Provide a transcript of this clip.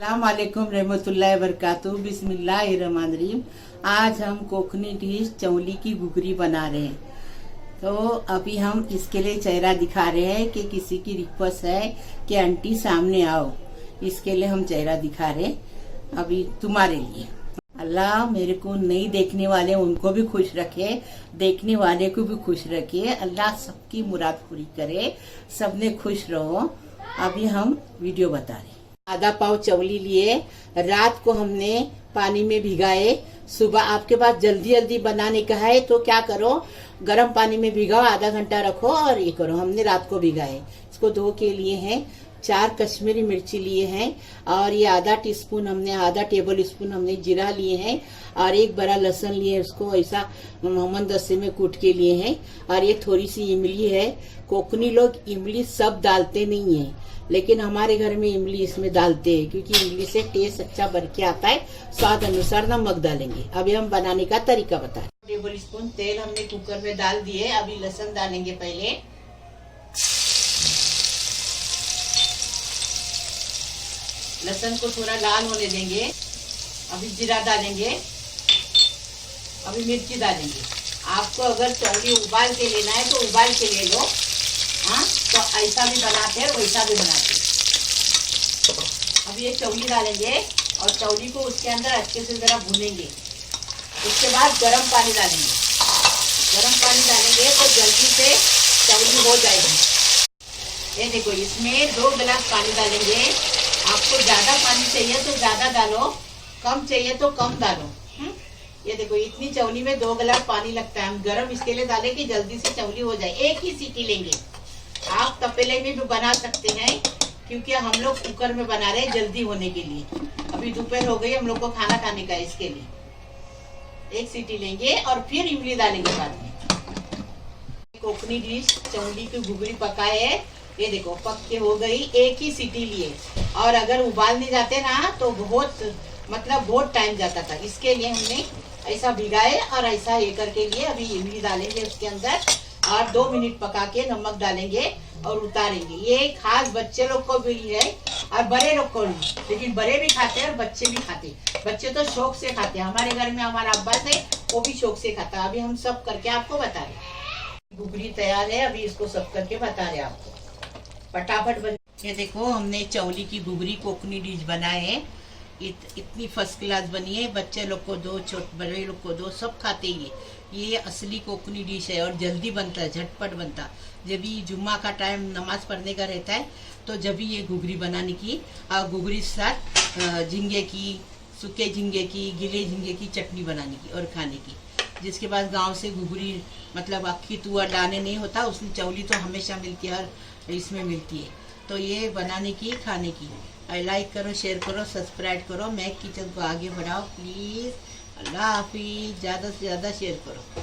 अस्सलामुअलैकुम रहमतुल्लाहि वबरकातुहू बिस्मिल्लाहिर्रहमानिर्रहीम। आज हम कोकनी डिश चौली की घुघरी बना रहे हैं। तो अभी हम इसके लिए चेहरा दिखा रहे हैं कि किसी की रिक्वेस्ट है कि आंटी सामने आओ, इसके लिए हम चेहरा दिखा रहे हैं अभी तुम्हारे लिए। अल्लाह मेरे को नहीं देखने वाले उनको भी खुश रखे, देखने वाले को भी खुश रखे। अल्लाह सबकी मुराद पूरी करे, सबने खुश रहो। अभी हम वीडियो बता रहे हैं। आधा पाव चवली लिए, रात को हमने पानी में भिगाए। सुबह आपके पास जल्दी जल्दी बनाने का है तो क्या करो, गर्म पानी में भिगाओ, आधा घंटा रखो और ये करो। हमने रात को भिगाए। इसको धो के लिए हैं 4 कश्मीरी मिर्ची लिए हैं और ये आधा टेबल स्पून हमने जीरा लिए हैं और 1 बड़ा लहसुन लिए, उसको ऐसा मोहम्मद दस्ते में कूट के लिए हैं। और ये थोड़ी सी इमली है। कोकनी लोग इमली सब डालते नहीं है, लेकिन हमारे घर में इमली इसमें डालते हैं क्योंकि इमली से टेस्ट अच्छा बन के आता है। स्वाद अनुसार नमक डालेंगे। अभी हम बनाने का तरीका बताएं। टेबल स्पून तेल हमने कुकर में डाल दिए। अभी लहसुन डालेंगे पहले। लहसुन को थोड़ा लाल होने देंगे। अभी जीरा डालेंगे। अभी मिर्ची डालेंगे। आपको अगर चौली उबाल के लेना है तो उबाल के ले लो, हाँ, तो ऐसा भी बनाते हैं वैसा भी बनाते हैं। अब ये चौली डालेंगे और चौली को उसके अंदर अच्छे से जरा भूनेंगे। उसके बाद गर्म पानी डालेंगे। गर्म पानी डालेंगे तो जल्दी से चौली हो जाएगी। ये देखो, इसमें 2 गिलास पानी डालेंगे। आपको ज्यादा पानी चाहिए तो ज्यादा डालो, कम चाहिए तो कम डालो। ये देखो, इतनी चौली में 2 गिलास पानी लगता है। हम गरम इसके लिए डालें कि जल्दी से चौली हो जाए। एक ही सीटी लेंगे। आप तपेले में भी बना सकते हैं क्योंकि हम लोग कुकर में बना रहे हैं जल्दी होने के लिए। अभी दोपहर हो गई, हम लोग को खाना खाने का है, इसके लिए 1 सीटी लेंगे और फिर इमली डालेंगे बाद में। कोकनी डिश चौली की घुघरी पकाए है। ये देखो पक के हो गई, 1 ही सीटी लिए। और अगर उबालने जाते ना तो बहुत टाइम जाता था। इसके लिए हमने ऐसा भिगाए और ऐसा ये करके लिए। अभी इमली डालेंगे उसके अंदर और 2 मिनट पका के नमक डालेंगे और उतारेंगे। ये खास बच्चे लोग को भी है और बड़े लोग को भी, लेकिन बड़े भी खाते हैं और बच्चे भी खाते। बच्चे तो शौक से खाते हैं। हमारे घर में हमारा अब्बा थे, वो भी शौक से खाता है। अभी हम सब करके आपको बता रहे। घुघरी तैयार है। अभी इसको सब करके बता रहे आपको, फटाफट बन। ये देखो, हमने चौली की घुघरी कोकनी डिश बनाए है। इतनी फर्स्ट क्लास बनी है। बच्चे लोग को दो, बड़े लोग को दो, सब खाते ही। ये असली कोकनी डिश है और जल्दी बनता है, झटपट बनता। जब भी जुम्मा का टाइम नमाज पढ़ने का रहता है तो जब भी ये घुघरी बनाने की और घुघरी साथ झींगे की, सूखे झींगे की, गीले झींगे की चटनी बनाने की और खाने की। जिसके पास गांव से घुघरी अक्खी तुअर दाने नहीं होता, उसमें चौली तो हमेशा मिलती है, हर इसमें मिलती है। तो ये बनाने की, खाने की। लाइक करो, शेयर करो, सब्सक्राइब करो। मैं किचन को आगे बढ़ाओ प्लीज़। अल्लाह हाफिज़। ज़्यादा से ज़्यादा शेयर करो।